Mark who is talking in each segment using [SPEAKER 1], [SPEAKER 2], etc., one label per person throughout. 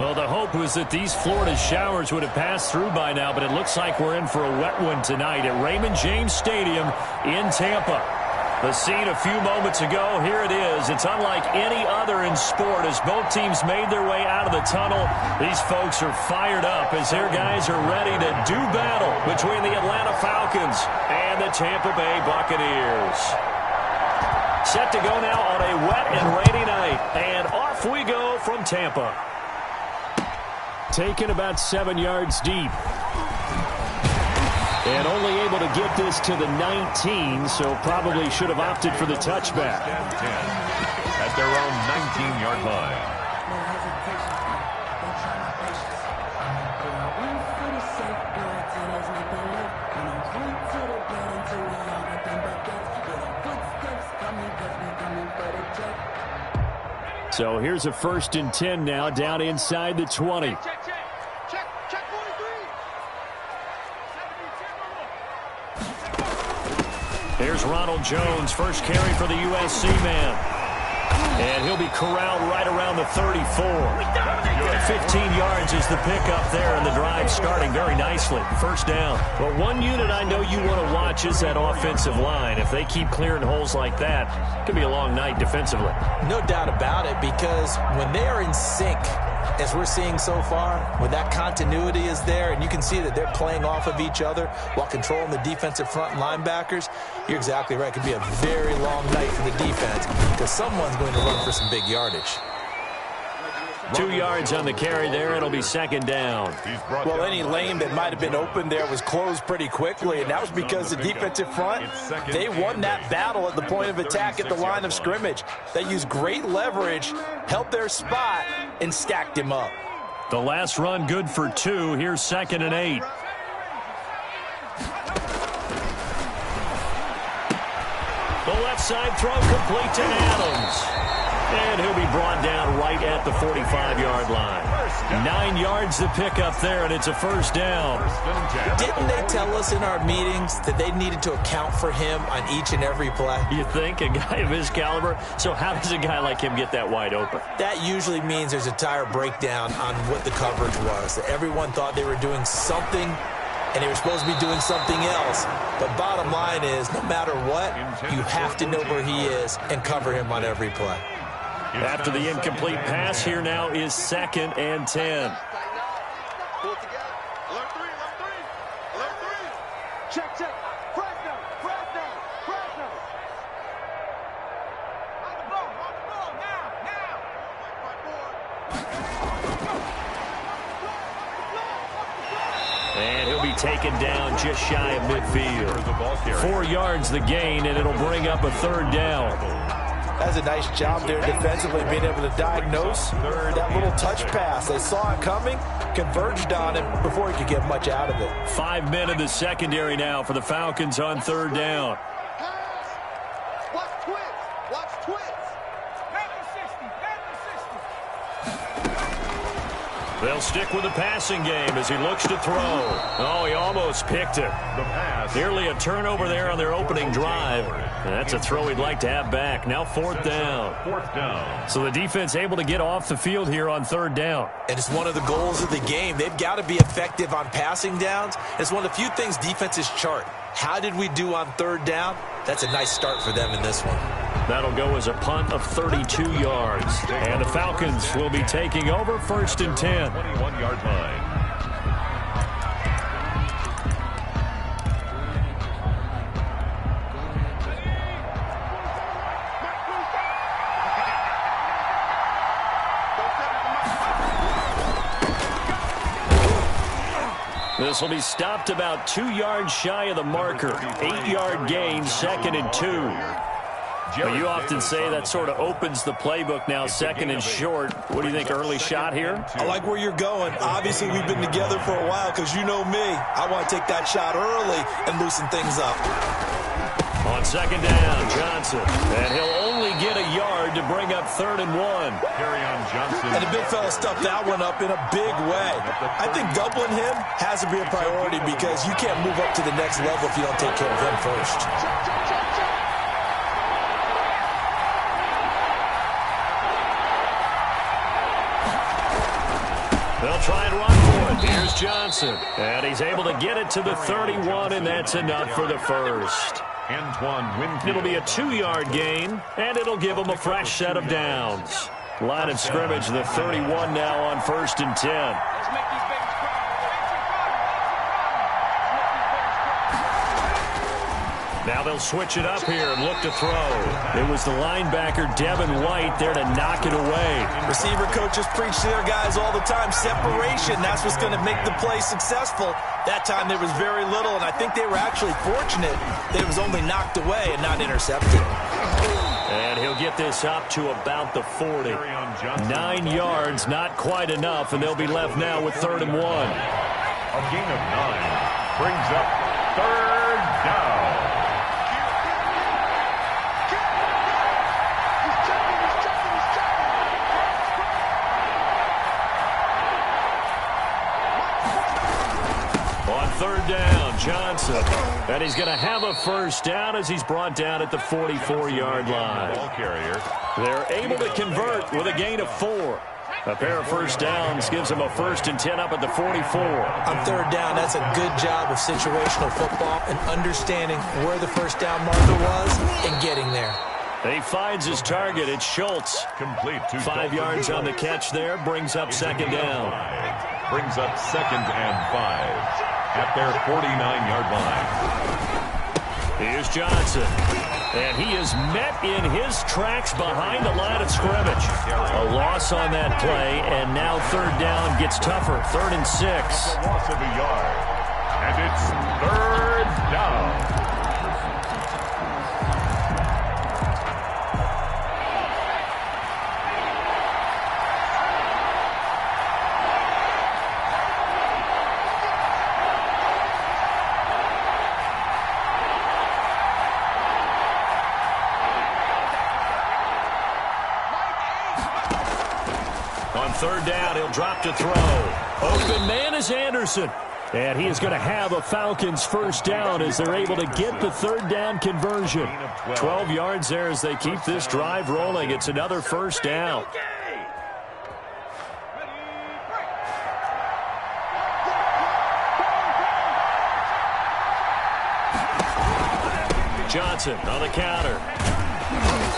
[SPEAKER 1] Well, the hope was that these Florida showers would have passed through by now, but it looks like we're in for a wet one tonight at Raymond James Stadium in Tampa. The scene a few moments ago, here it is. It's unlike any other in sport as both teams made their way out of the tunnel. These folks are fired up as their guys are ready to do battle between the Atlanta Falcons and the Tampa Bay Buccaneers. Set to go now on a wet and rainy night, and off we go from Tampa. Taken about 7 yards deep. And only able to get this to the 19, so probably should have opted for the touchback.
[SPEAKER 2] 10 at their own 19-yard line.
[SPEAKER 1] So here's a 1st and 10 now, down inside the 20. Here's Ronald Jones, first carry for the USC man. And he'll be corralled right around the 34. 15 yards is the pickup there, and the drive starting very nicely. First down. Well, one unit I know you want to watch is that offensive line. If they keep clearing holes like that, it could be a long night defensively.
[SPEAKER 3] No doubt about it, because when they are in sync, as we're seeing so far, when that continuity is there and you can see that they're playing off of each other while controlling the defensive front linebackers, you're exactly right. It could be a very long night for the defense because someone's going to run for some big yardage.
[SPEAKER 1] 2 yards on the carry there. It'll be 2nd down.
[SPEAKER 3] Well, any lane that might have been open there was closed pretty quickly, and that was because the defensive front, they won that battle at the point of attack at the line of scrimmage. They used great leverage, held their spot, and stacked him up.
[SPEAKER 1] The last run good for 2. Here's 2nd and 8. The left side throw complete to Adams. And he'll be brought down right at the 45-yard line. 9 yards the pickup there, and it's a 1st down.
[SPEAKER 3] Didn't they tell us in our meetings that they needed to account for him on each and every play?
[SPEAKER 1] You think? A guy of his caliber? So how does a guy like him get that wide open?
[SPEAKER 3] That usually means there's a tire breakdown on what the coverage was. That everyone thought they were doing something, and they were supposed to be doing something else. But bottom line is, no matter what, you have to know where he is and cover him on every play.
[SPEAKER 1] After the incomplete pass, here now is 2nd and 10.
[SPEAKER 4] Check. Fresno. On the ball, now.
[SPEAKER 1] And he'll be taken down just shy of midfield. 4 yards the gain, and it'll bring up a 3rd down.
[SPEAKER 3] That's a nice job there defensively, being able to diagnose that little touch pass. They saw it coming, converged on it before he could get much out of it.
[SPEAKER 1] 5 men in the secondary now for the Falcons on 3rd down.
[SPEAKER 4] Watch twist.
[SPEAKER 1] They'll stick with the passing game as he looks to throw. Oh, he almost picked it. Nearly a turnover there on their opening drive. And that's a throw he'd like to have back. Now 4th down. So the defense able to get off the field here on 3rd down.
[SPEAKER 3] And it's one of the goals of the game. They've got to be effective on passing downs. It's one of the few things defenses chart. How did we do on 3rd down? That's a nice start for them in this one.
[SPEAKER 1] That'll go as a punt of 32 yards. And the Falcons will be taking over 1st and 10.
[SPEAKER 2] 21-yard line.
[SPEAKER 1] This will be stopped about 2 yards shy of the marker. 8-yard gain, 2nd and 2. Well, you often say that sort of opens the playbook now, 2nd and short. What do you think, early shot here?
[SPEAKER 3] I like where you're going. Obviously, we've been together for a while because you know me. I want to take that shot early and loosen things up.
[SPEAKER 1] On 2nd down, Johnson. And he'll only get a yard to bring up 3rd and 1.
[SPEAKER 2] Kerryon Johnson.
[SPEAKER 3] And the big fella stuffed that one up in a big way. I think doubling him has to be a priority because you can't move up to the next level if you don't take care of him first.
[SPEAKER 1] They'll try and run for it. Here's Johnson. And he's able to get it to the 31, and that's enough for the first. It'll be a 2-yard gain, and it'll give them a fresh set of downs. Line of scrimmage, the 31 now on 1st and 10. Now they'll switch it up here and look to throw. It was the linebacker, Devin White, there to knock it away.
[SPEAKER 3] Receiver coaches preach to their guys all the time. Separation, that's what's going to make the play successful. That time there was very little, and I think they were actually fortunate that it was only knocked away and not intercepted.
[SPEAKER 1] And he'll get this up to about the 40. 9 yards, not quite enough, and they'll be left now with 3rd and 1.
[SPEAKER 2] A gain of 9 brings up 3rd down.
[SPEAKER 1] On 3rd down, Johnson. And he's going to have a first down as he's brought down at the 44-yard line.
[SPEAKER 2] Ball carrier.
[SPEAKER 1] They're able to convert with a gain of 4. A pair of first downs gives them a 1st and 10 up at the 44.
[SPEAKER 3] On 3rd down, that's a good job of situational football and understanding where the first down marker was and getting there.
[SPEAKER 1] He finds his target. It's Schultz.
[SPEAKER 2] Complete to
[SPEAKER 1] 5 yards on the catch there. Brings up 2nd down.
[SPEAKER 2] Brings up 2nd and 5 at their 49-yard line.
[SPEAKER 1] Here's Johnson. And he is met in his tracks behind the line of scrimmage. A loss on that play, and now 3rd down gets tougher. 3rd and 6.
[SPEAKER 2] A loss of a yard. And it's 3rd down.
[SPEAKER 1] On 3rd down, he'll drop to throw. Open man is Anderson. And he is going to have a Falcons first down as they're able to get the 3rd down conversion. 12 yards there as they keep this drive rolling. It's another first down. Johnson on the counter.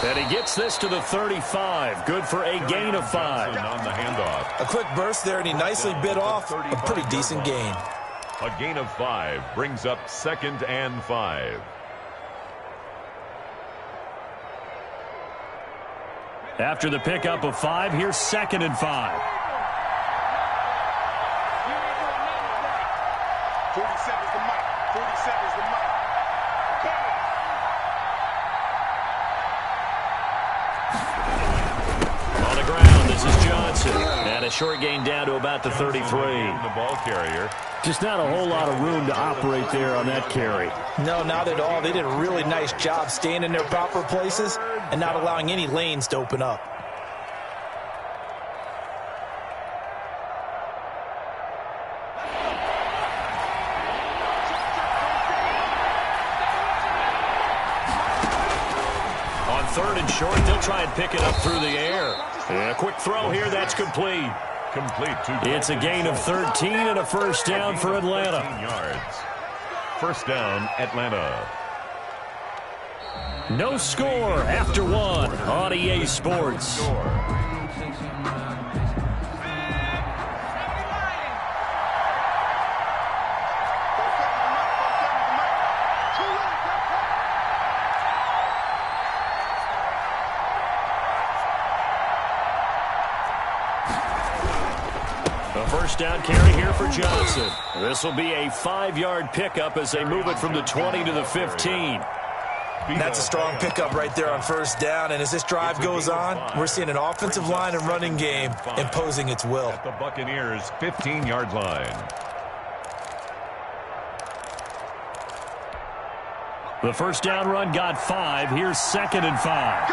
[SPEAKER 1] And he gets this to the 35. Good for a gain of 5.
[SPEAKER 2] On the handoff.
[SPEAKER 3] A quick burst there, and he nicely bit off a pretty decent gain.
[SPEAKER 2] A gain of 5 brings up 2nd and 5.
[SPEAKER 1] After the pickup of 5, here's 2nd and 5.
[SPEAKER 4] 47's the mic. 47's the mic.
[SPEAKER 1] On the ground, this is Johnson. And a short gain down to about the 33.
[SPEAKER 2] The ball carrier.
[SPEAKER 1] Just not a whole lot of room to operate there on that carry.
[SPEAKER 3] No, not at all. They did a really nice job staying in their proper places and not allowing any lanes to open up.
[SPEAKER 1] On 3rd and short, they'll try and pick it up through the air. And a quick throw here, that's complete. It's a gain of 13 and a first down for Atlanta.
[SPEAKER 2] Yards. First down, Atlanta.
[SPEAKER 1] No score after 1 on EA Sports. A first down carry here for Johnson. This will be a 5-yard pickup as they move it from the 20 to the 15.
[SPEAKER 3] That's a strong pickup right there on first down, and as this drive goes on, we're seeing an offensive line and running game imposing its will.
[SPEAKER 2] At the Buccaneers' 15-yard line.
[SPEAKER 1] The first down run got 5. Here's 2nd and 5.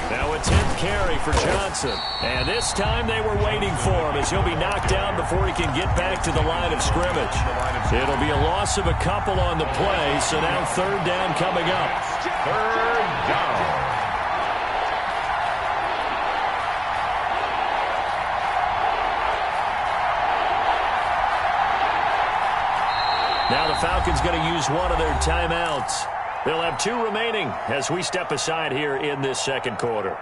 [SPEAKER 1] Now a 10th carry for Johnson. And this time they were waiting for him as he'll be knocked down before he can get back to the line of scrimmage. It'll be a loss of a couple on the play, so now 3rd down coming up.
[SPEAKER 2] 3rd down.
[SPEAKER 1] Now the Falcons going to use one of their timeouts. They'll have 2 remaining as we step aside here in this second quarter.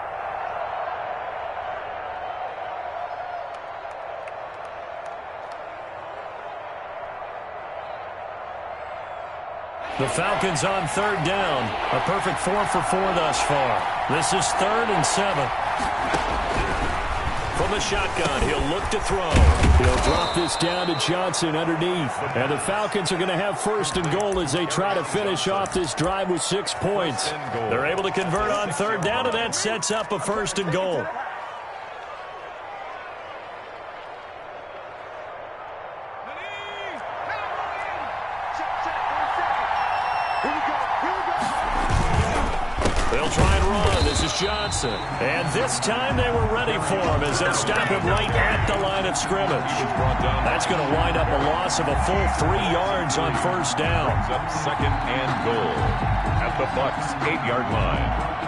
[SPEAKER 1] The Falcons on third down. A perfect 4 for 4 thus far. This is 3rd and 7. From the shotgun, he'll look to throw. He'll drop this down to Johnson underneath. And the Falcons are going to have 1st and goal as they try to finish off this drive with 6 points. They're able to convert on third down, and that sets up a 1st and goal. They'll try and run. This is Johnson. And this time they were ready for him as they'll stop him right at the line of scrimmage. That's going to wind up a loss of a full 3 yards on 1st down.
[SPEAKER 2] Up 2nd and goal at the Bucs 8-yard line.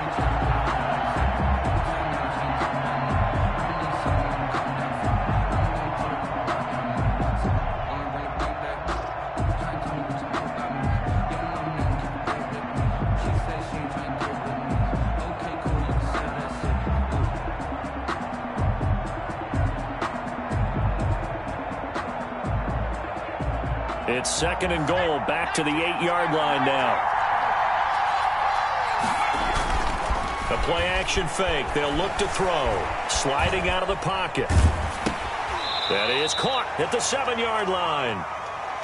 [SPEAKER 1] It's 2nd and goal, back to the 8-yard line now. The play-action fake. They'll look to throw. Sliding out of the pocket. That is caught at the 7-yard line.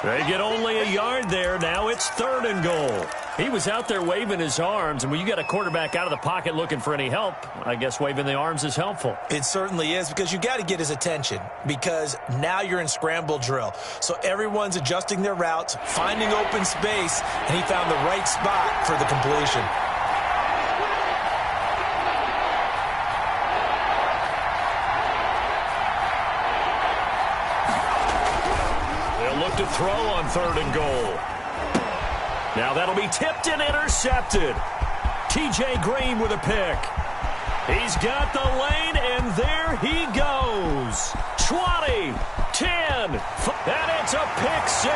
[SPEAKER 1] They get only a yard there. Now it's 3rd and goal. He was out there waving his arms, and when you got a quarterback out of the pocket looking for any help, I guess waving the arms is helpful.
[SPEAKER 3] It certainly is, because you got to get his attention, because now you're in scramble drill. So everyone's adjusting their routes, finding open space, and he found the right spot for the completion.
[SPEAKER 1] They'll look to throw on 3rd and goal. Now that'll be tipped and intercepted. T.J. Green with a pick. He's got the lane, and there he goes. 20, 10, and it's a pick 6.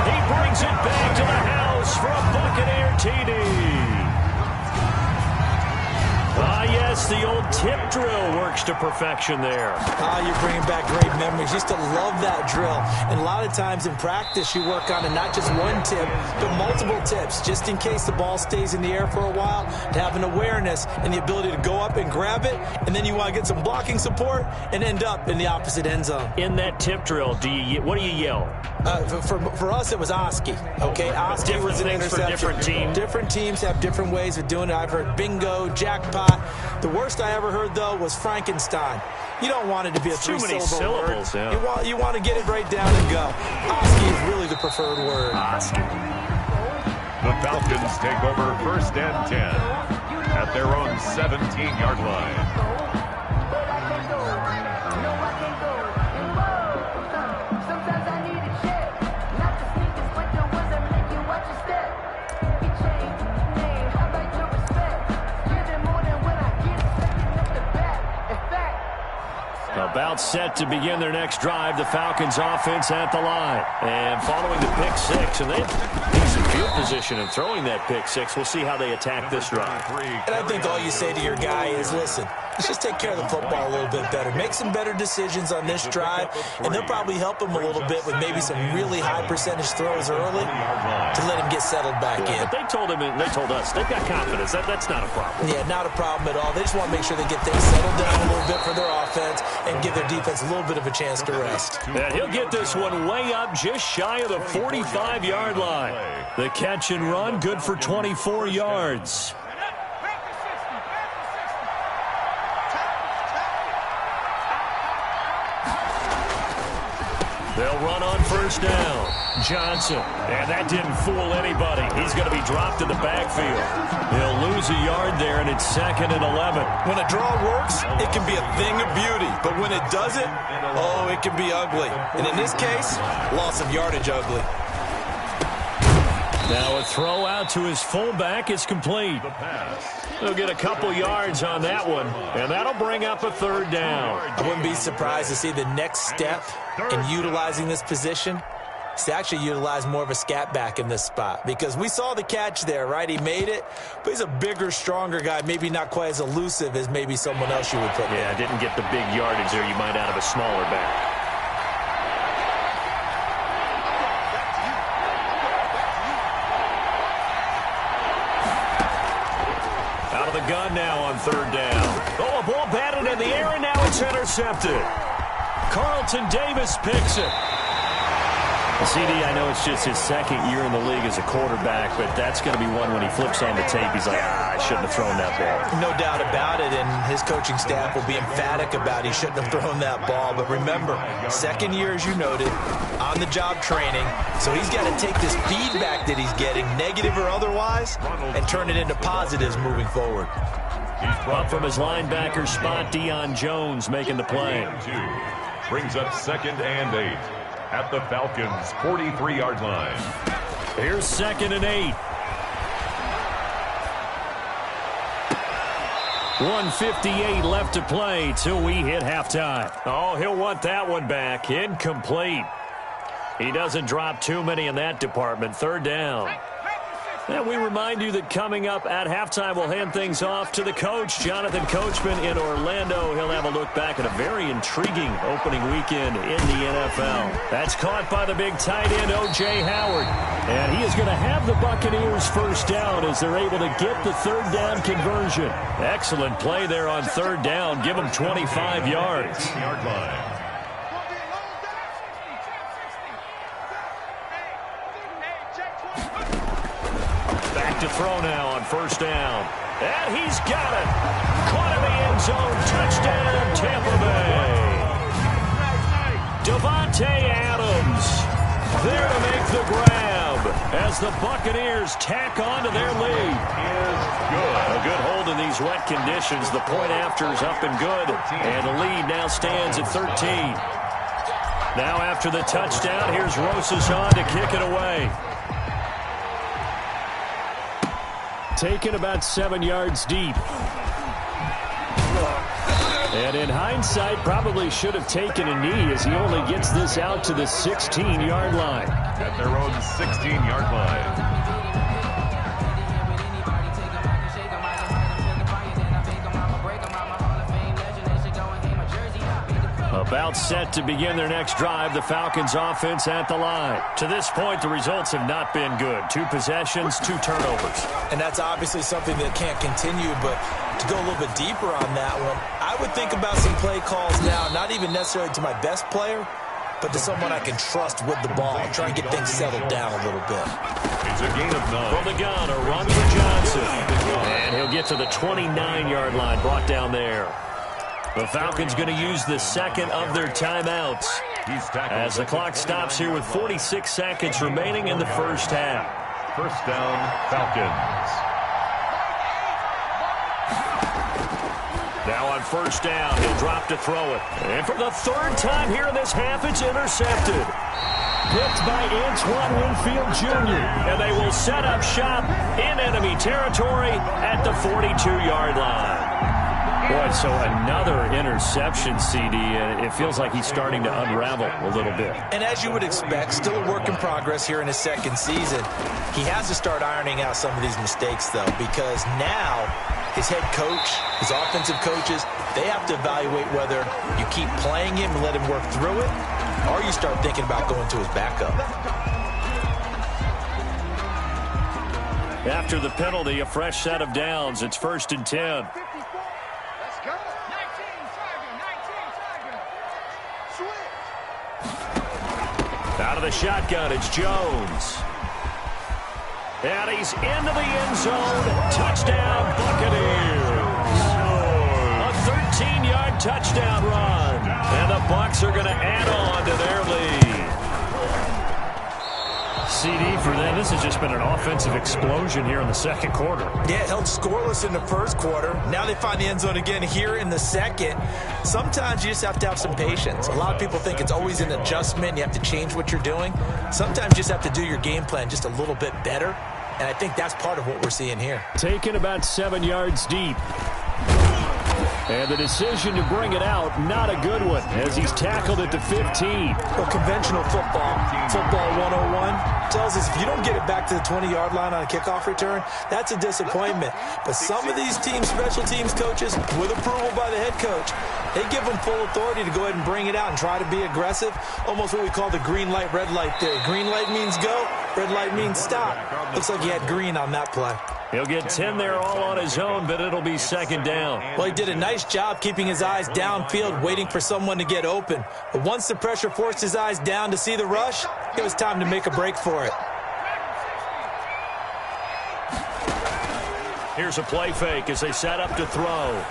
[SPEAKER 1] He brings it back to the house for a Buccaneer TD. Yes, the old tip drill works to perfection there.
[SPEAKER 3] You're bringing back great memories. Used to love that drill. And a lot of times in practice, you work on it, not just one tip, but multiple tips, just in case the ball stays in the air for a while, to have an awareness and the ability to go up and grab it, and then you want to get some blocking support and end up in the opposite end zone.
[SPEAKER 1] In that tip drill, what do you yell?
[SPEAKER 3] For us, it was Oski. Okay, Oski was an interception.
[SPEAKER 1] Different teams.
[SPEAKER 3] Different teams have different ways of doing it. I've heard bingo, jackpot. The worst I ever heard, though, was Frankenstein. You don't want it to be a 3-syllable word. Yeah. You want to get it right down and go. Oski is really the preferred word.
[SPEAKER 2] Oski. The Falcons take over 1st and 10 at their own 17-yard line.
[SPEAKER 1] About set to begin their next drive, the Falcons offense at the line. And following the pick 6, and they've decent field position in throwing that pick 6. We'll see how they attack this drive.
[SPEAKER 3] And I think all you say to your guy is, listen, let's just take care of the football a little bit better. Make some better decisions on this drive, and they'll probably help him a little bit with maybe some really high percentage throws early to let him get settled back in.
[SPEAKER 1] But they told him, and they told us, they've got confidence. That's not a problem.
[SPEAKER 3] Yeah, not a problem at all. They just want to make sure they get things settled down a little bit for their offense and give their defense a little bit of a chance to rest.
[SPEAKER 1] And he'll get this one way up just shy of the 45-yard line. The catch and run, good for 24 yards. They'll run on 1st down. Johnson, and that didn't fool anybody. He's going to be dropped in the backfield. He'll lose a yard there, and it's 2nd and 11.
[SPEAKER 3] When a draw works, it can be a thing of beauty. But when it doesn't, oh, it can be ugly. And in this case, loss of yardage ugly.
[SPEAKER 1] Now a throw out to his fullback is complete. He'll get a couple yards on that one, and that'll bring up a 3rd down.
[SPEAKER 3] I wouldn't be surprised to see the next step in utilizing this position to actually utilize more of a scat back in this spot, because we saw the catch there, right? He made it, but he's a bigger, stronger guy, maybe not quite as elusive as maybe someone else you would put there.
[SPEAKER 1] Yeah, didn't get the big yardage there you might out of a smaller back. Out of the gun now on third down. Oh, a ball batted in the air, and now it's intercepted. Carlton Davis picks it. CD, I know it's just his second year in the league as a quarterback, but that's going to be one when he flips on the tape. He's like, I shouldn't have thrown that ball.
[SPEAKER 3] No doubt about it, and his coaching staff will be emphatic about he shouldn't have thrown that ball. But remember, second year, as you noted, on-the-job training, so he's got to take this feedback that he's getting, negative or otherwise, and turn it into positives moving forward.
[SPEAKER 1] Up from his linebacker spot, Deion Jones making the play.
[SPEAKER 2] Brings up 2nd and 8 at the Falcons' 43-yard line.
[SPEAKER 1] Here's 2nd and 8. 1:58 left to play till we hit halftime. Oh, he'll want that one back. Incomplete. He doesn't drop too many in that department. Third down. And we remind you that coming up at halftime, we'll hand things off to the coach, Jonathan Coachman in Orlando. He'll have a look back at a very intriguing opening weekend in the NFL. That's caught by the big tight end, O.J. Howard. And he is going to have the Buccaneers first down as they're able to get the third down conversion. Excellent play there on third down. Give them 25 yards.
[SPEAKER 2] Yard line.
[SPEAKER 1] To throw now on first down. And he's got it. Caught in the end zone. Touchdown, Tampa Bay. Devontae Adams there to make the grab as the Buccaneers tack on to their lead.
[SPEAKER 2] Is good.
[SPEAKER 1] A good hold in these wet conditions. The point after is up and good. And the lead now stands at 13. Now after the touchdown, here's Rosas to kick it away. Taken about 7 yards deep. And in hindsight, probably should have taken a knee as he only gets this out to the 16-yard line.
[SPEAKER 2] At their own 16-yard line.
[SPEAKER 1] About set to begin their next drive, the Falcons offense at the line. To this point, the results have not been good. 2 possessions, 2 turnovers.
[SPEAKER 3] And that's obviously something that can't continue, but to go a little bit deeper on that one, I would think about some play calls now, not even necessarily to my best player, but to someone I can trust with the ball, try and get things settled down a little bit.
[SPEAKER 2] It's a gain of 9.
[SPEAKER 1] From the gun, a run for Johnson. And he'll get to the 29-yard line, brought down there. The Falcons going to use the second of their timeouts as the clock stops here with 46 seconds remaining in the first half.
[SPEAKER 2] First down, Falcons.
[SPEAKER 1] Now on first down, he'll drop to throw it. And for the third time here in this half, it's intercepted. Picked by Antoine Winfield Jr. And they will set up shop in enemy territory at the 42-yard line. Boy, so another interception, CD. It feels like he's starting to unravel a little bit.
[SPEAKER 3] And as you would expect, still a work in progress here in his second season. He has to start ironing out some of these mistakes, though, because now his head coach, his offensive coaches, they have to evaluate whether you keep playing him and let him work through it, or you start thinking about going to his backup.
[SPEAKER 1] After the penalty, a fresh set of downs. It's 1st and 10. Out of the shotgun, it's Jones. And he's into the end zone. Touchdown, Buccaneers. A 13-yard touchdown run. And the Bucs are going to add on to their lead. CD for them, this has just been an offensive explosion here in the second quarter.
[SPEAKER 3] Yeah, it held scoreless in the first quarter. Now they find the end zone again here in the second. Sometimes you just have to have some patience. A lot of people think it's always an adjustment. You have to change what you're doing. Sometimes you just have to do your game plan just a little bit better. And I think that's part of what we're seeing here.
[SPEAKER 1] Taken about 7 yards deep. And the decision to bring it out, not a good one, as he's tackled at the 15.
[SPEAKER 3] Well, conventional football 101, tells us if you don't get it back to the 20-yard line on a kickoff return, that's a disappointment. But some of these teams, special teams coaches, with approval by the head coach, they give them full authority to go ahead and bring it out and try to be aggressive, almost what we call the green light, red light theory. Green light means go, red light means stop. Looks like he had green on that play.
[SPEAKER 1] He'll get 10 there all on his own, but it'll be second down.
[SPEAKER 3] Well, he did a nice job keeping his eyes downfield, waiting for someone to get open. But once the pressure forced his eyes down to see the rush, it was time to make a break for it.
[SPEAKER 1] Here's a play fake as they set up to throw.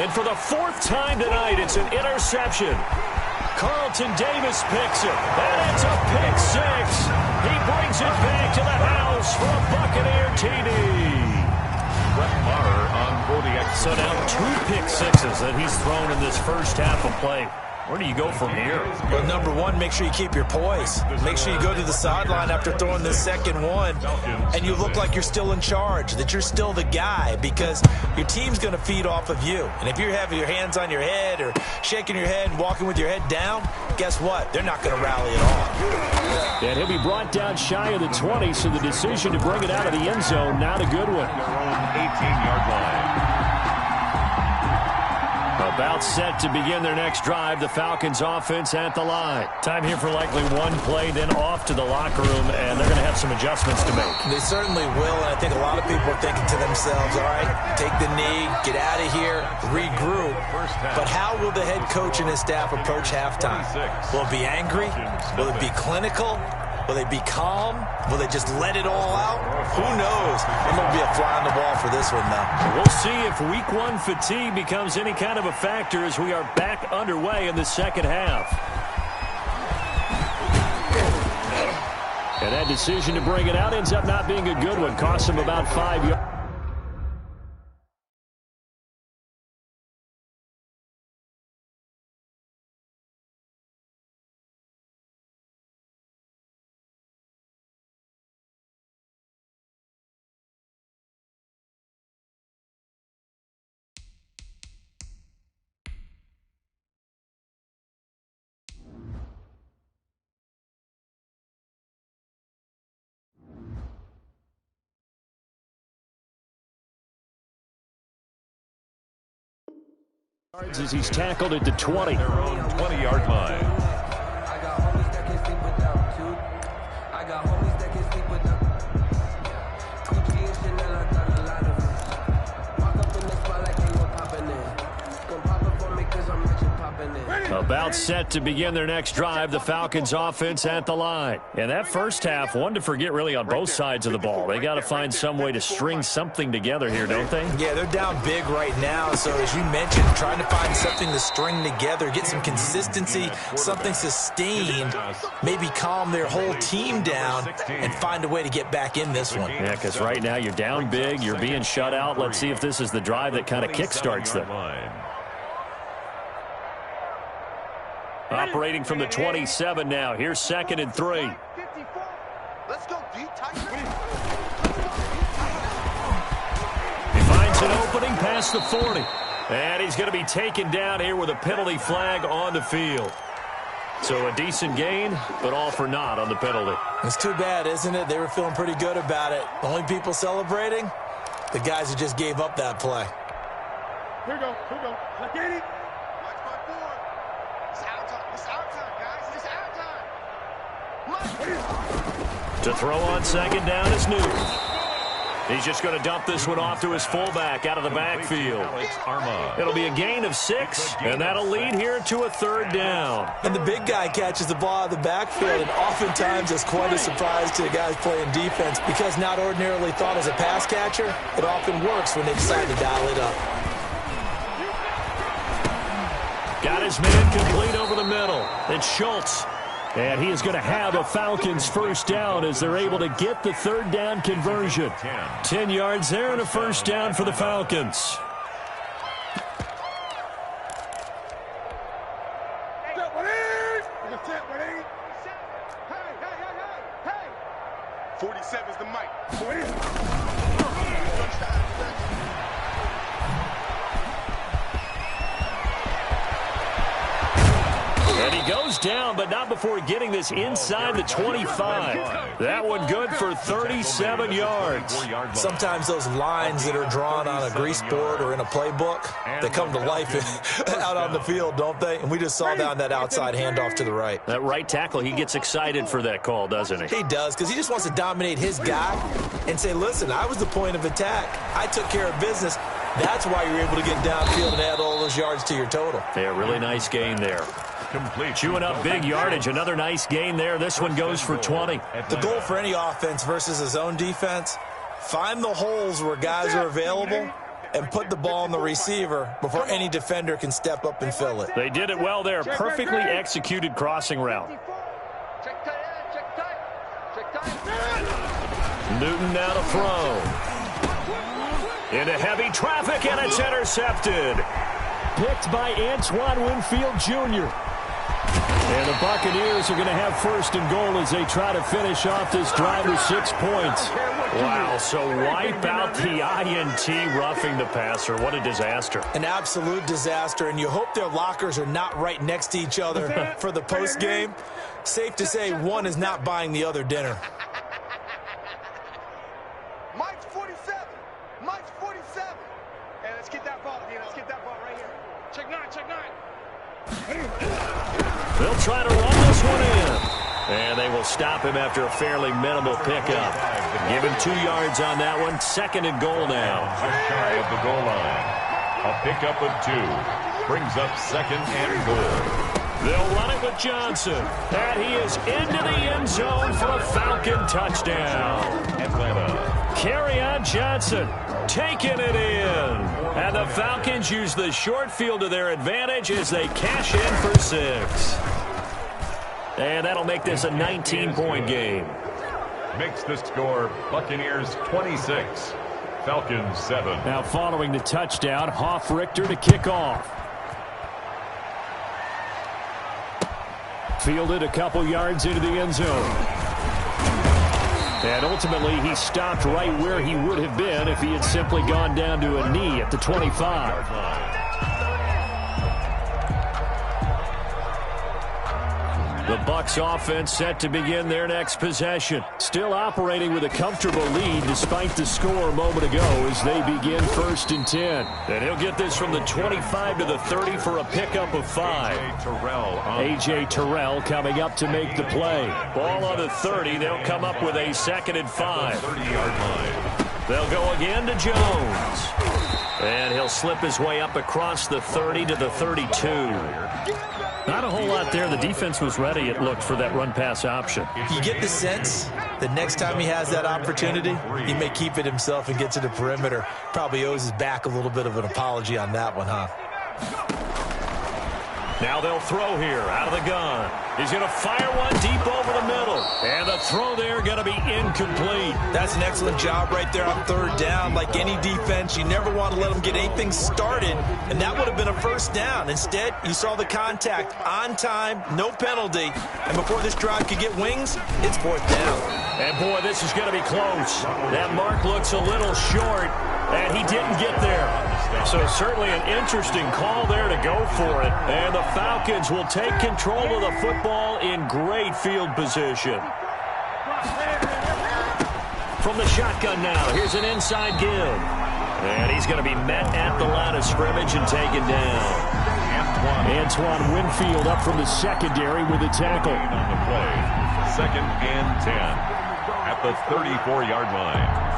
[SPEAKER 1] And for the fourth time tonight, it's an interception. Carlton Davis picks it. And it's a pick six. He brings it back to the house for a Buccaneer TD. So now 2 pick sixes that he's thrown in this first half of play. Where do you go from here?
[SPEAKER 3] Well, number one, make sure you keep your poise. Make sure you go to the sideline after throwing this second one, and you look like you're still in charge, that you're still the guy, because your team's going to feed off of you. And if you're having your hands on your head or shaking your head and walking with your head down, guess what? They're not going to rally at all.
[SPEAKER 1] And he'll be brought down shy of the 20, so the decision to bring it out of the end zone, not a good one.
[SPEAKER 2] Their own 18-yard line.
[SPEAKER 1] About set to begin their next drive, the Falcons offense at the line. Time here for likely one play, then off to the locker room, and they're going to have some adjustments to make.
[SPEAKER 3] They certainly will, and I think a lot of people are thinking to themselves, all right, take the knee, get out of here, regroup. But how will the head coach and his staff approach halftime? Will it be angry? Will it be clinical? Will they be calm? Will they just let it all out? Who knows? I'm going to be a fly on the wall for this one, though.
[SPEAKER 1] We'll see if week one fatigue becomes any kind of a factor as we are back underway in the second half. And that decision to bring it out ends up not being a good one. Costs him about 5 yards. As he's tackled at the 20.
[SPEAKER 2] Their own 20-yard line.
[SPEAKER 5] I got homies that can sleep without two. I got homies that can sleep without Gucci and Chanel. I got a lot of it. Walk up in the spot like ain't no popping in. Gon' pop it for me 'cause I'm rich and popping in.
[SPEAKER 1] About set to begin their next drive, the Falcons offense at the line. And that first half, one to forget really on both sides of the ball. They got to find some way to string something together here, don't they?
[SPEAKER 3] Yeah, they're down big right now. So as you mentioned, trying to find something to string together, get some consistency, something sustained, maybe calm their whole team down and find a way to get back in this one.
[SPEAKER 1] Yeah, because right now you're down big, you're being shut out. Let's see if this is the drive that kind of kickstarts them. Operating from the 27 now. Here's 2nd and 3.
[SPEAKER 4] Let's go deep, tight.
[SPEAKER 1] He finds an opening past the 40. And he's going to be taken down here with a penalty flag on the field. So a decent gain, but all for naught on the penalty.
[SPEAKER 3] It's too bad, isn't it? They were feeling pretty good about it. The only people celebrating, the guys who just gave up that play.
[SPEAKER 4] Here we go. Let's get it. Watch my board. It's our time, guys. It's our time.
[SPEAKER 1] To throw on 2nd down is Newton. He's just going to dump this one off to his fullback out of the backfield. It'll be a gain of 6, and that'll lead here to a 3rd down.
[SPEAKER 3] And the big guy catches the ball out of the backfield, and oftentimes it's quite a surprise to the guys playing defense because not ordinarily thought as a pass catcher, it often works when they decide to dial it up.
[SPEAKER 1] Got his man complete over the middle. It's Schultz. And he is going to have a Falcons first down as they're able to get the 3rd down conversion. 10 yards there and a first down for the Falcons.
[SPEAKER 4] Hey! 47's the mic.
[SPEAKER 1] And he goes down, but not before getting this inside the 25. That one good for 37 yards.
[SPEAKER 3] Sometimes those lines that are drawn on a grease board or in a playbook, they come to life out on the field, don't they? And we just saw down that outside handoff to the right.
[SPEAKER 1] That right tackle, he gets excited for that call, doesn't he?
[SPEAKER 3] He does, because he just wants to dominate his guy and say, listen, I was the point of attack. I took care of business. That's why you're able to get downfield and add all those yards to your total.
[SPEAKER 1] Yeah, really nice gain there.
[SPEAKER 2] Complete.
[SPEAKER 1] Chewing up big yardage. Another nice gain there. This one goes for 20.
[SPEAKER 3] The goal for any offense versus a zone defense, find the holes where guys are available and put the ball on the receiver before any defender can step up and fill it.
[SPEAKER 1] They did it well there. Perfectly executed crossing route. Newton now to throw. Into heavy traffic, and it's intercepted. Picked by Antoine Winfield Jr. And the Buccaneers are going to have first and goal as they try to finish off this drive with 6 points. Wow, so wipe out the INT roughing the passer. What a disaster.
[SPEAKER 3] An absolute disaster, and you hope their lockers are not right next to each other for the postgame. Safe to say one is not buying the other dinner.
[SPEAKER 4] Mike's 47. Mike's 47. Hey, let's get that ball again. Let's get that ball right here. Check 9, check 9.
[SPEAKER 1] They'll try to run this one in. And they will stop him after a fairly minimal pickup. Give him 2 yards on that one. Second and goal now.
[SPEAKER 2] Just shy of the goal line. A pickup of 2. Brings up second and goal.
[SPEAKER 1] They'll run it with Johnson. And he is into the end zone for a Falcon touchdown.
[SPEAKER 2] Atlanta.
[SPEAKER 1] Kerryon Johnson taking it in. And the Falcons use the short field to their advantage as they cash in for 6. And that'll make this a 19-point game.
[SPEAKER 2] Makes the score Buccaneers 26, Falcons 7.
[SPEAKER 1] Now following the touchdown, Hoff-Richter to kick off. Fielded a couple yards into the end zone. And ultimately, he stopped right where he would have been if he had simply gone down to a knee at the 25. The Bucs offense set to begin their next possession. Still operating with a comfortable lead despite the score a moment ago as they begin 1st and 10. And he'll get this from the 25 to the 30 for a pickup of 5. A.J. Terrell coming up to make the play. Ball on the 30. They'll come up with a 2nd and 5.
[SPEAKER 2] 30-yard line.
[SPEAKER 1] They'll go again to Jones. And he'll slip his way up across the 30 to the 32. Not a whole lot there. The defense was ready, it looked, for that run-pass option.
[SPEAKER 3] You get the sense that next time he has that opportunity, he may keep it himself and get to the perimeter. Probably owes his back a little bit of an apology on that one, huh?
[SPEAKER 1] Now they'll throw here out of the gun. He's going to fire one deep over the middle. And the throw there going to be incomplete.
[SPEAKER 3] That's an excellent job right there on 3rd down. Like any defense, you never want to let them get anything started. And that would have been a 1st down. Instead, you saw the contact on time, no penalty. And before this drive could get wings, it's 4th down.
[SPEAKER 1] And boy, this is going to be close. That mark looks a little short. And he didn't get there. So certainly an interesting call there to go for it. And the Falcons will take control of the football in great field position. From the shotgun now, here's an inside give. And he's going to be met at the line of scrimmage and taken down. Antoine Winfield up from the secondary with a tackle.
[SPEAKER 2] On the play, 2nd and 10 at the 34-yard line.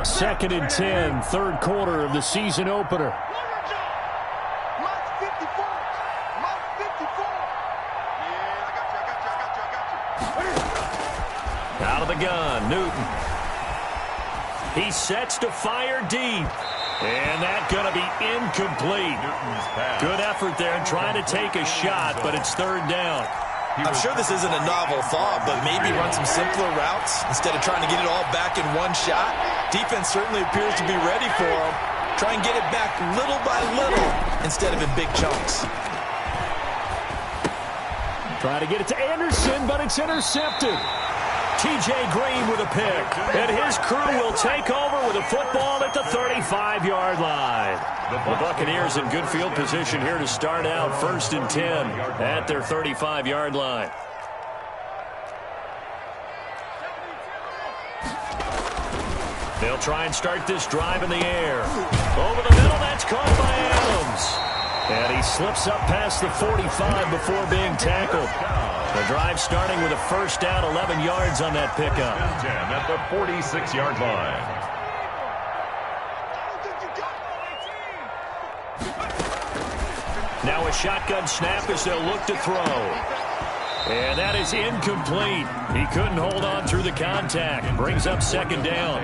[SPEAKER 1] 2nd and 10, 3rd quarter of the season opener. Out of the gun, Newton. He sets to fire deep. And that's going to be incomplete. Good effort there in trying to take a shot, but it's 3rd down.
[SPEAKER 3] I'm sure this isn't a novel thought, but maybe run some simpler routes instead of trying to get it all back in one shot. Defense certainly appears to be ready for him. Try and get it back little by little instead of in big chunks.
[SPEAKER 1] Try to get it to Anderson, but it's intercepted. T.J. Green with a pick. And his crew will take over with a football at the 35-yard line. The Buccaneers in good field position here to start out 1st and 10 at their 35-yard line. They'll try and start this drive in the air. Over the middle, that's caught by Adams. And he slips up past the 45 before being tackled. The drive starting with a first down, 11 yards on that pickup.
[SPEAKER 2] 10 at the 46-yard line.
[SPEAKER 1] Now a shotgun snap as they'll look to throw. And that is incomplete. He couldn't hold on through the contact. Brings up 2nd down.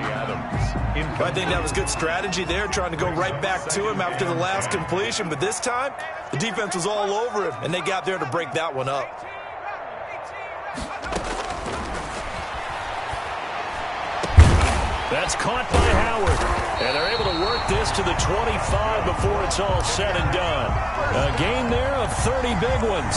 [SPEAKER 3] I think that was good strategy there, trying to go right back to him after the last completion. But this time, the defense was all over him, and they got there to break that one up.
[SPEAKER 1] That's caught by Howard. And they're able to work this to the 25 before it's all said and done. A gain there of 30 big ones.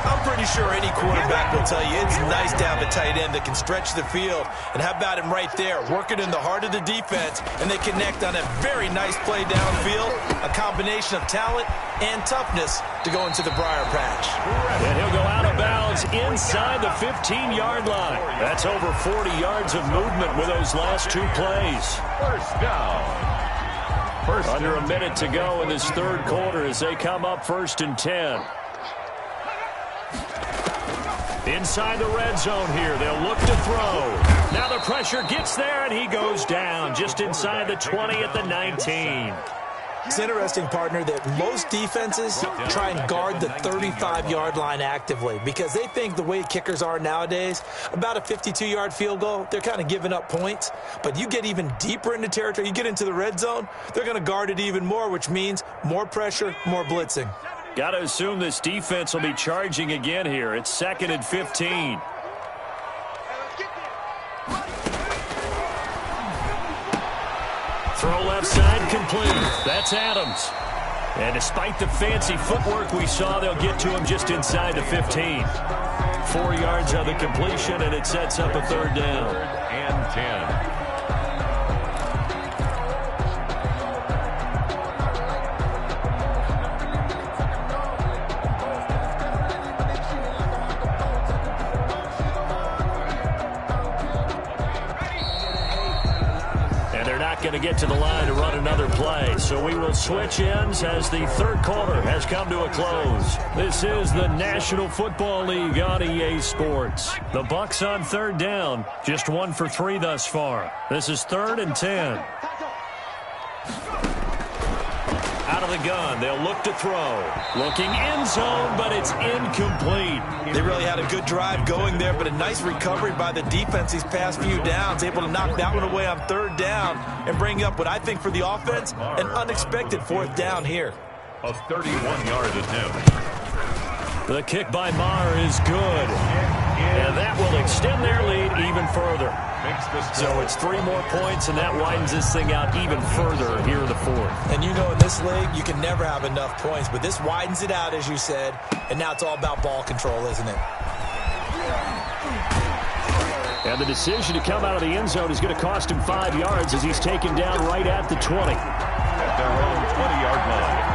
[SPEAKER 3] I'm pretty sure any quarterback will tell you it's nice to have a tight end that can stretch the field. And how about him right there, working in the heart of the defense, and they connect on a very nice play downfield, a combination of talent and toughness to go into the briar patch.
[SPEAKER 1] And he'll go out of bounds inside the 15-yard line. That's over 40 yards of movement with those last 2 plays.
[SPEAKER 2] First down.
[SPEAKER 1] Under a minute to go in this 3rd quarter as they come up 1st and 10. Inside the red zone here, they'll look to throw. Now the pressure gets there, and he goes down just inside the 20 at the 19.
[SPEAKER 3] It's interesting, partner, that most defenses try and guard the 35-yard line actively because they think the way kickers are nowadays, about a 52-yard field goal, they're kind of giving up points. But you get even deeper into territory, you get into the red zone, they're going to guard it even more, which means more pressure, more blitzing.
[SPEAKER 1] Got to assume this defense will be charging again here. It's 2nd and 15. Throw left side complete. That's Adams. And despite the fancy footwork we saw, they'll get to him just inside the 15. 4 yards on the completion, and it sets up a 3rd down.
[SPEAKER 2] 3rd and 10.
[SPEAKER 1] Going to get to the line to run another play, so we will switch ends as the 3rd quarter has come to a close. This is the National Football League on EA Sports. The Bucs on 3rd down, just 1 for 3 thus far. This is 3rd and 10. Out of the gun, they'll look to throw. Looking end zone, but it's incomplete.
[SPEAKER 3] They really had a good drive going there, but a nice recovery by the defense these past few downs, able to knock that one away on 3rd down and bring up what I think for the offense, an unexpected 4th down here.
[SPEAKER 2] A 31-yard attempt.
[SPEAKER 1] The kick by Maher is good, and that will extend their lead even further. So it's 3 more points, and that widens this thing out even further here in the 4th.
[SPEAKER 3] And you know in this league, you can never have enough points, but this widens it out, as you said, and now it's all about ball control, isn't it?
[SPEAKER 1] And the decision to come out of the end zone is going to cost him 5 yards as he's taken down right at the 20.
[SPEAKER 2] At their own 20-yard line.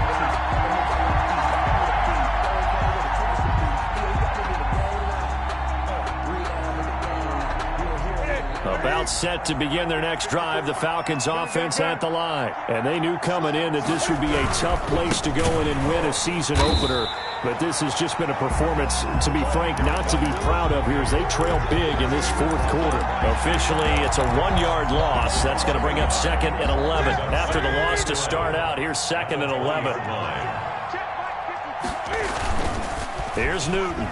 [SPEAKER 1] About set to begin their next drive, the Falcons offense at the line. And they knew coming in that this would be a tough place to go in and win a season opener. But this has just been a performance, to be frank, not to be proud of here as they trail big in this 4th quarter. Officially, it's a 1-yard loss. That's going to bring up 2nd and 11. After the loss to start out, here's 2nd and 11. Here's Newton.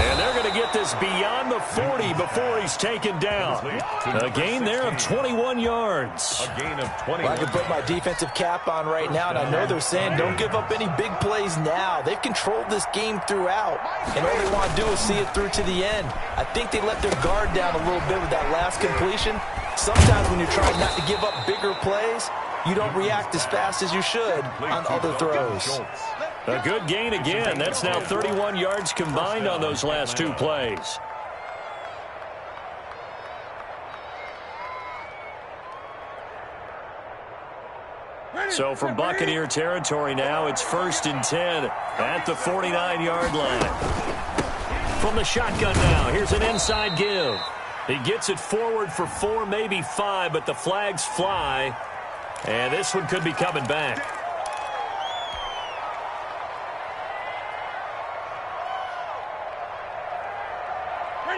[SPEAKER 1] And they're going to get this beyond the 40 before he's taken down. A gain there of 21 yards.
[SPEAKER 2] A gain of 21.
[SPEAKER 3] Well, I can put my defensive cap on right now, and I know they're saying don't give up any big plays now. They've controlled this game throughout, and all they want to do is see it through to the end. I think they let their guard down a little bit with that last completion. Sometimes when you're trying not to give up bigger plays, you don't react as fast as you should on other throws.
[SPEAKER 1] A good gain again. That's now 31 yards combined on those last 2 plays. So from Buccaneer territory now, it's 1st and 10 at the 49-yard line. From the shotgun now, here's an inside give. He gets it forward for 4, maybe 5, but the flags fly. And this one could be coming back.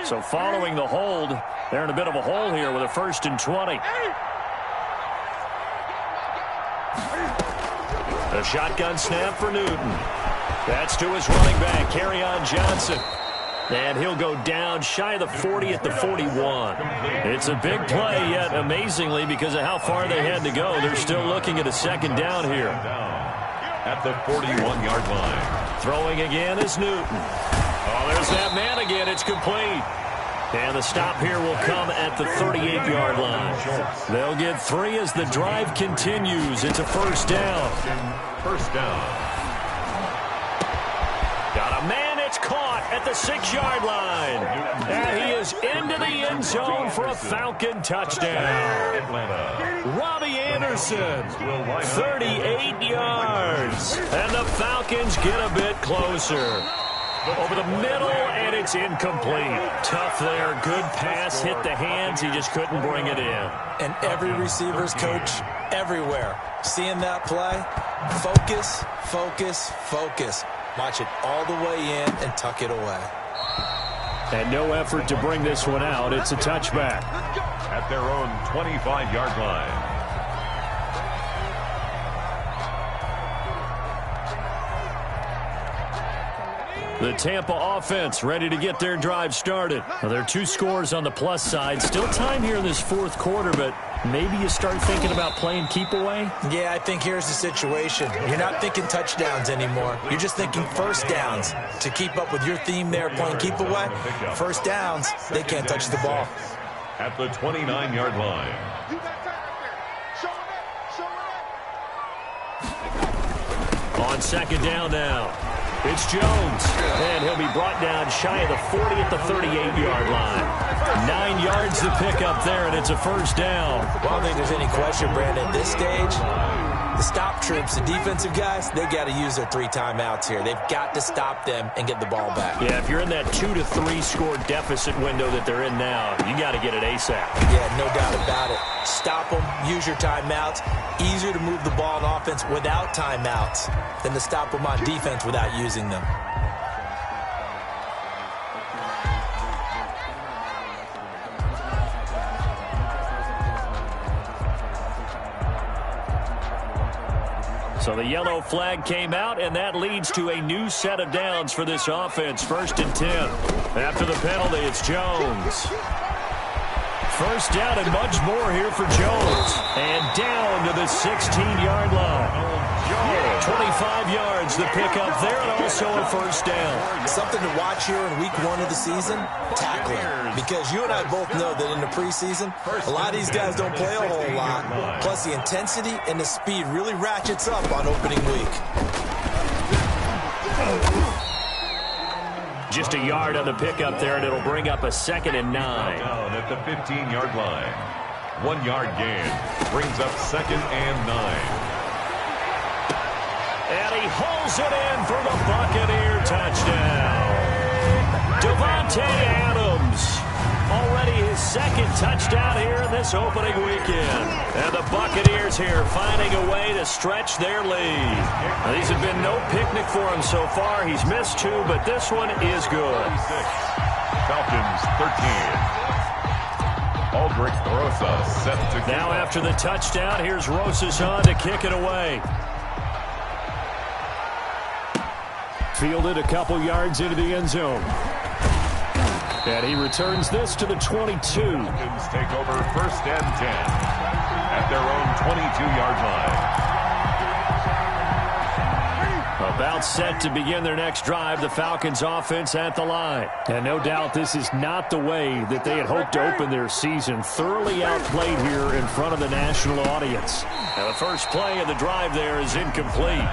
[SPEAKER 1] So following the hold, they're in a bit of a hole here with a 1st and 20. A shotgun snap for Newton. That's to his running back, Kerryon Johnson. And he'll go down shy of the 40 at the 41. It's a big play, yet amazingly, because of how far they had to go, they're still looking at a 2nd down here.
[SPEAKER 2] At the 41-yard line.
[SPEAKER 1] Throwing again is Newton. Oh, there's that man again. It's complete. And the stop here will come at the 38-yard line. They'll get 3 as the drive continues. It's a 1st down.
[SPEAKER 2] 1st down.
[SPEAKER 1] Got a man. It's caught at the 6-yard line. And he is into the end zone for a Falcon touchdown. Robbie Anderson, 38 yards. And the Falcons get a bit closer. Over the middle, and it's incomplete. Tough there. Good pass. Hit the hands. He just couldn't bring it in.
[SPEAKER 3] And every receiver's coach everywhere. Seeing that play, focus, focus, focus. Watch it all the way in and tuck it away.
[SPEAKER 1] And no effort to bring this one out. It's a touchback.
[SPEAKER 2] At their own 25-yard line.
[SPEAKER 1] The Tampa offense ready to get their drive started. Well, there are 2 scores on the plus side. Still time here in this 4th quarter, but maybe you start thinking about playing keep away?
[SPEAKER 3] Yeah, I think here's the situation. You're not thinking touchdowns anymore. You're just thinking 1st downs. To keep up with your theme there, playing keep away, 1st downs, they can't touch the ball.
[SPEAKER 2] At the 29-yard line.
[SPEAKER 1] On 2nd down now. It's Jones, and he'll be brought down shy of the 40 at the 38-yard line. 9 yards to pick up there, and it's a 1st down.
[SPEAKER 3] Well, I don't think there's any question, Brandon. At this stage, the stop troops, the defensive guys, they got to use their 3 timeouts here. They've got to stop them and get the ball back.
[SPEAKER 1] Yeah, if you're in that 2 to 3 score deficit window that they're in now, you got to get it ASAP.
[SPEAKER 3] Yeah, no doubt about it. Stop them, use your timeouts. Easier to move the ball on offense without timeouts than to stop them on defense without using them.
[SPEAKER 1] So the yellow flag came out, and that leads to a new set of downs for this offense. 1st and 10. After the penalty, it's Jones. 1st down and much more here for Jones. And down to the 16-yard line. 25 yards to pick up there, and also a 1st down.
[SPEAKER 3] Something to watch here in week 1 of the season, tackling. Because you and I both know that in the preseason, a lot of these guys don't play a whole lot. Plus, the intensity and the speed really ratchets up on opening week.
[SPEAKER 1] Just a yard on the pickup there, and it'll bring up a 2nd and 9.
[SPEAKER 2] Down at the 15-yard line. 1-yard gain brings up 2nd and 9.
[SPEAKER 1] And he holds it in for the Buccaneer touchdown. Devontae Adams, already his 2nd touchdown here in this opening weekend. And the Buccaneers here finding a way to stretch their lead. Now, these have been no picnic for him so far. He's missed 2, but this one is good.
[SPEAKER 2] Falcons 13. Aldrich Rosa set to kick.
[SPEAKER 1] Now after the touchdown, here's Rosas on to kick it away. Fielded a couple yards into the end zone. And he returns this to the 22.
[SPEAKER 2] Falcons take over 1st and 10 at their own 22-yard line.
[SPEAKER 1] About set to begin their next drive, the Falcons offense at the line. And no doubt this is not the way that they had hoped to open their season. Thoroughly outplayed here in front of the national audience. Now the first play of the drive there is incomplete.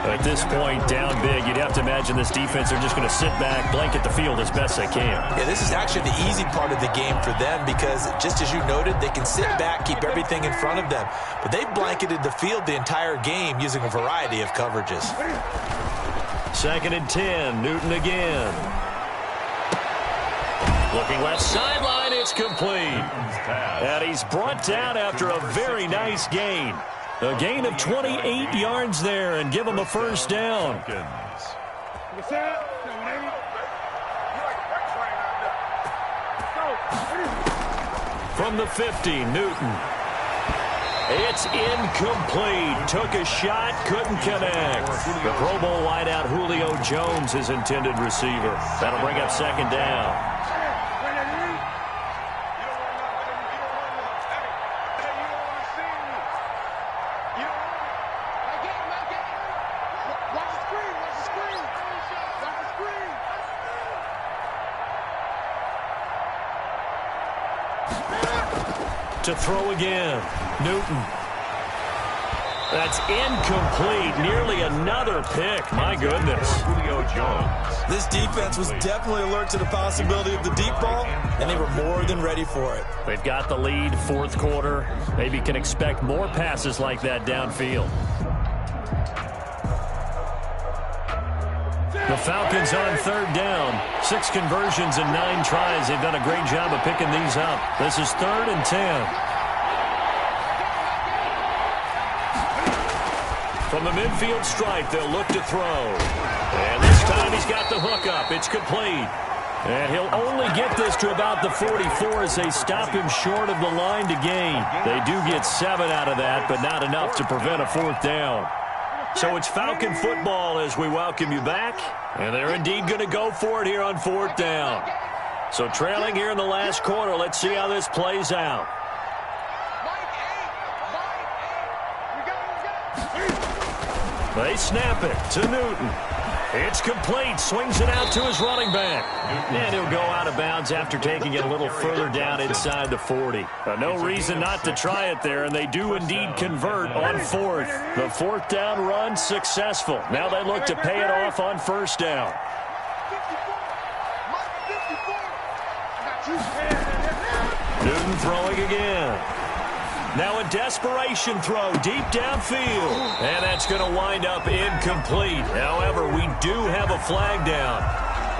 [SPEAKER 1] At this point, down big, you'd have to imagine this defense are just going to sit back, blanket the field as best they can.
[SPEAKER 3] Yeah, this is actually the easy part of the game for them because, just as you noted, they can sit back, keep everything in front of them. But they've blanketed the field the entire game using a variety of coverages.
[SPEAKER 1] 2nd and 10, Newton again. Looking left sideline, it's complete. And he's brought down after a very nice gain. A gain of 28 yards there and give him a first down. From the 50, Newton. It's incomplete. Took a shot, couldn't connect. The Pro Bowl wideout Julio Jones, his intended receiver. That'll bring up 2nd down. To throw again, Newton. That's incomplete. Nearly another pick. My goodness.
[SPEAKER 2] Julio Jones.
[SPEAKER 3] This defense was definitely alert to the possibility of the deep ball, and they were more than ready for it.
[SPEAKER 1] They've got the lead, 4th quarter. Maybe can expect more passes like that downfield. The Falcons on 3rd down. 6 conversions and 9 tries. They've done a great job of picking these up. This is 3rd and 10. From the midfield stripe, they'll look to throw. And this time he's got the hook up. It's complete. And he'll only get this to about the 44 as they stop him short of the line to gain. They do get 7 out of that, but not enough to prevent a 4th down. So it's Falcon football as we welcome you back. And they're indeed going to go for it here on 4th down. So trailing here in the last quarter, let's see how this plays out. They snap it to Newton. It's complete. Swings it out to his running back. And he'll go out of bounds after taking it a little further down inside the 40. No reason not to try it there, and they do indeed convert on 4th. The 4th down run successful. Now they look to pay it off on 1st down. Newton throwing again. Now a desperation throw deep downfield. And that's going to wind up incomplete. However, we do have a flag down.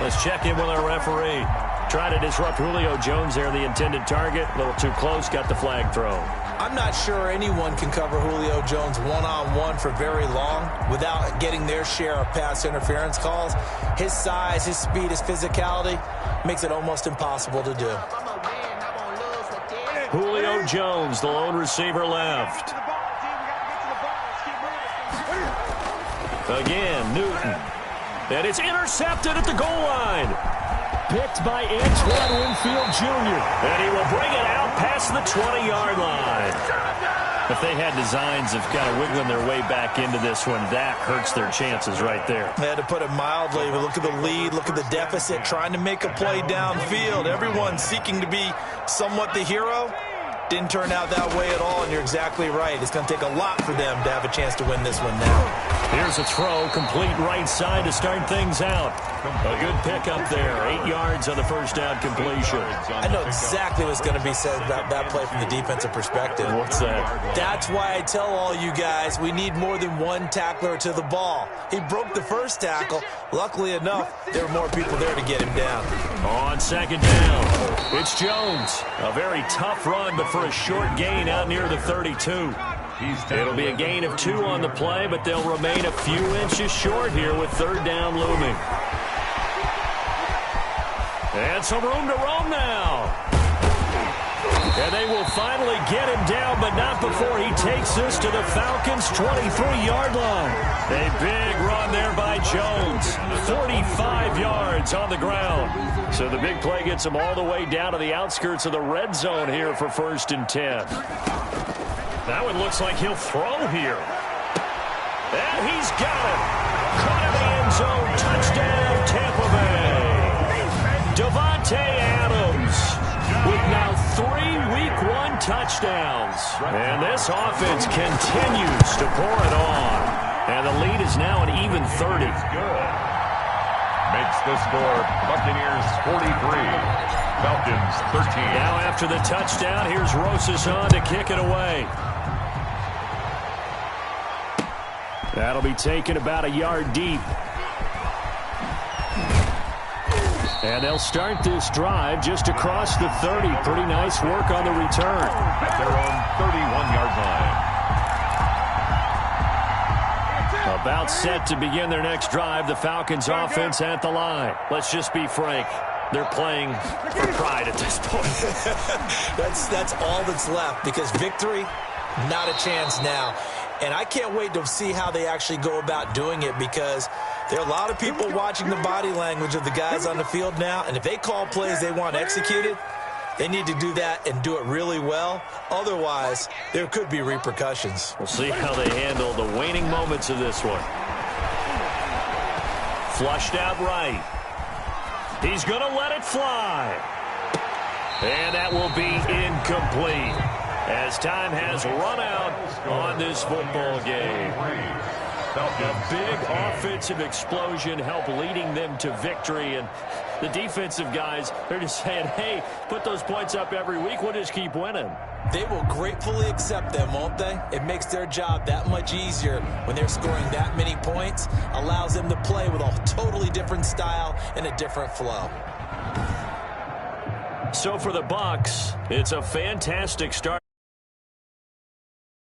[SPEAKER 1] Let's check in with our referee. Trying to disrupt Julio Jones there, the intended target. A little too close, got the flag thrown.
[SPEAKER 3] I'm not sure anyone can cover Julio Jones one-on-one for very long without getting their share of pass interference calls. His size, his speed, his physicality makes it almost impossible to do.
[SPEAKER 1] Julio Jones, the lone receiver left. Again, Newton. And it's intercepted at the goal line. Picked by Antoine Winfield Jr. And he will bring it out past the 20-yard line. If they had designs of kind of wiggling their way back into this one, that hurts their chances right there.
[SPEAKER 3] They had to put it mildly, but look at the lead, look at the deficit, trying to make a play downfield. Everyone seeking to be somewhat the hero. Didn't turn out that way at all, and you're exactly right. It's going to take a lot for them to have a chance to win this one now.
[SPEAKER 1] Here's a throw, complete right side to start things out. A good pickup there, 8 yards on the first down completion.
[SPEAKER 3] I know exactly what's going to be said about that play from the defensive perspective.
[SPEAKER 1] What's that?
[SPEAKER 3] That's why I tell all you guys we need more than one tackler to the ball. He broke the first tackle. Luckily enough, there were more people there to get him down.
[SPEAKER 1] On 2nd down, it's Jones. A very tough run, but for a short gain out near the 32. It'll be a gain of 2 on the play, but they'll remain a few inches short here with 3rd down looming. And some room to roam now. And they will finally get him down, but not before he takes this to the Falcons' 23-yard line. A big run there by Jones. 45 yards on the ground. So the big play gets him all the way down to the outskirts of the red zone here for 1st and 10. That one looks like he'll throw here. And he's got it. Caught in the end zone. Touchdown, Tampa Bay. Davante Adams with now 3 Week 1 touchdowns. And this offense continues to pour it on. And the lead is now an even 30.
[SPEAKER 2] Good. Makes the score Buccaneers 43, Falcons 13.
[SPEAKER 1] Now after the touchdown, here's Rosas on to kick it away. That'll be taken about a yard deep. And they'll start this drive just across the 30. Pretty nice work on the return.
[SPEAKER 2] At their own 31-yard line.
[SPEAKER 1] About set to begin their next drive, the Falcons offense at the line. Let's just be frank. They're playing for pride at this point.
[SPEAKER 3] That's all that's left, because victory, not a chance now. And I can't wait to see how they actually go about doing it, because there are a lot of people watching the body language of the guys on the field now, and if they call plays they want executed, they need to do that and do it really well. Otherwise, there could be repercussions.
[SPEAKER 1] We'll see how they handle the waning moments of this one. Flushed out right. He's going to let it fly. And that will be incomplete, as time has run out on this football game. A big offensive explosion helped leading them to victory, and the defensive guys, they're just saying, hey, put those points up every week, we'll just keep winning.
[SPEAKER 3] They will gratefully accept them, won't they? It makes their job that much easier when they're scoring that many points, allows them to play with a totally different style and a different flow.
[SPEAKER 1] So for the Bucs, it's a fantastic start.